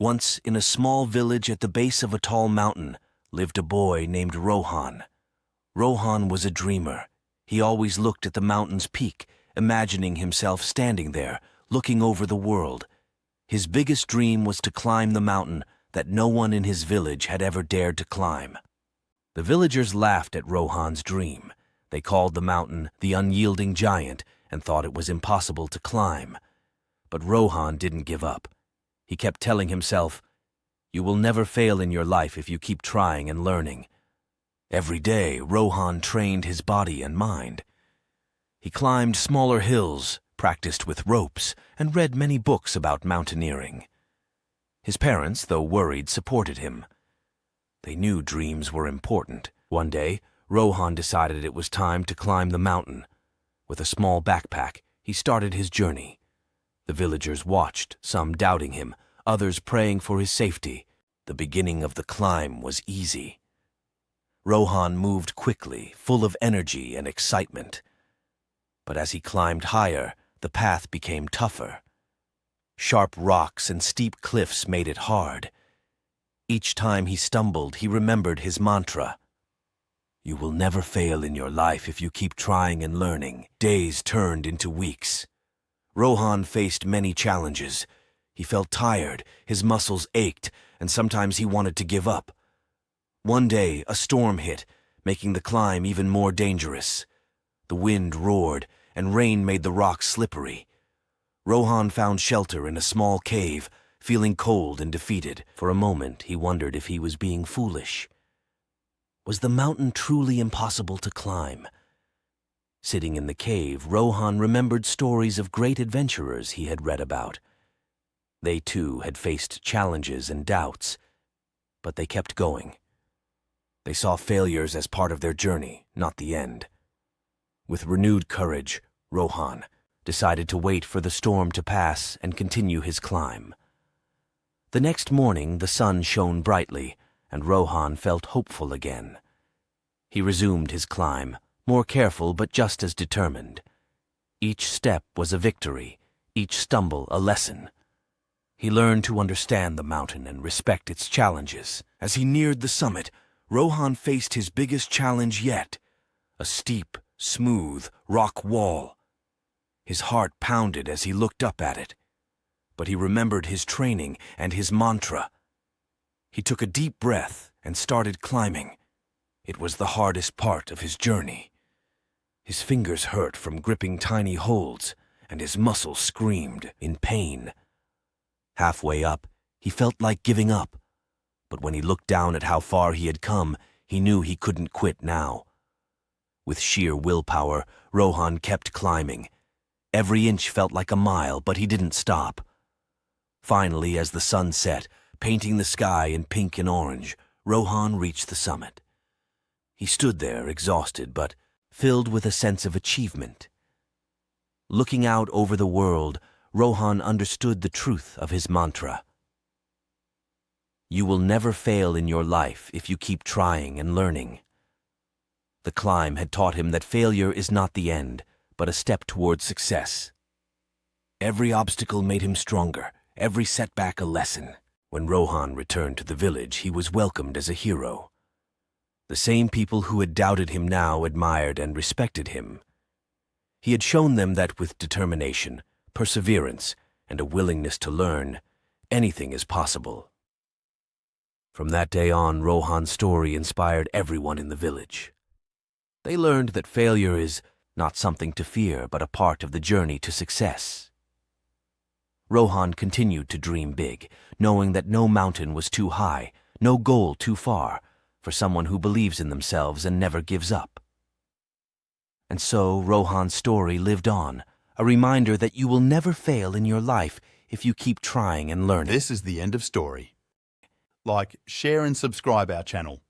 Once, in a small village at the base of a tall mountain, lived a boy named Rohan. Rohan was a dreamer. He always looked at the mountain's peak, imagining himself standing there, looking over the world. His biggest dream was to climb the mountain that no one in his village had ever dared to climb. The villagers laughed at Rohan's dream. They called the mountain the unyielding giant and thought it was impossible to climb. But Rohan didn't give up. He kept telling himself, "You will never fail in your life if you keep trying and learning." Every day, Rohan trained his body and mind. He climbed smaller hills, practiced with ropes, and read many books about mountaineering. His parents, though worried, supported him. They knew dreams were important. One day, Rohan decided it was time to climb the mountain. With a small backpack, he started his journey. The villagers watched, some doubting him, others praying for his safety. The beginning of the climb was easy. Rohan moved quickly, full of energy and excitement. But as he climbed higher, the path became tougher. Sharp rocks and steep cliffs made it hard. Each time he stumbled, he remembered his mantra. "You will never fail in your life if you keep trying and learning." Days turned into weeks. Rohan faced many challenges. He felt tired, his muscles ached, and sometimes he wanted to give up. One day, a storm hit, making the climb even more dangerous. The wind roared, and rain made the rocks slippery. Rohan found shelter in a small cave, feeling cold and defeated. For a moment, he wondered if he was being foolish. Was the mountain truly impossible to climb? Sitting in the cave, Rohan remembered stories of great adventurers he had read about. They too had faced challenges and doubts, but they kept going. They saw failures as part of their journey, not the end. With renewed courage, Rohan decided to wait for the storm to pass and continue his climb. The next morning, the sun shone brightly, and Rohan felt hopeful again. He resumed his climb, more careful but just as determined. Each step was a victory, each stumble a lesson. He learned to understand the mountain and respect its challenges. As he neared the summit, Rohan faced his biggest challenge yet, a steep, smooth rock wall. His heart pounded as he looked up at it, but he remembered his training and his mantra. He took a deep breath and started climbing. It was the hardest part of his journey. His fingers hurt from gripping tiny holds, and his muscles screamed in pain. Halfway up, he felt like giving up, but when he looked down at how far he had come, he knew he couldn't quit now. With sheer willpower, Rohan kept climbing. Every inch felt like a mile, but he didn't stop. Finally, as the sun set, painting the sky in pink and orange, Rohan reached the summit. He stood there, exhausted, but filled with a sense of achievement. Looking out over the world, Rohan understood the truth of his mantra. You will never fail in your life if you keep trying and learning. The climb had taught him that failure is not the end, but a step toward success. Every obstacle made him stronger, every setback a lesson. When Rohan returned to the village, he was welcomed as a hero. The same people who had doubted him now admired and respected him. He had shown them that with determination, perseverance, and a willingness to learn, anything is possible. From that day on, Rohan's story inspired everyone in the village. They learned that failure is not something to fear, but a part of the journey to success. Rohan continued to dream big, knowing that no mountain was too high, no goal too far, for someone who believes in themselves and never gives up. And so Rohan's story lived on, a reminder that you will never fail in your life if you keep trying and learning. This is the end of story. Like, share and subscribe our channel.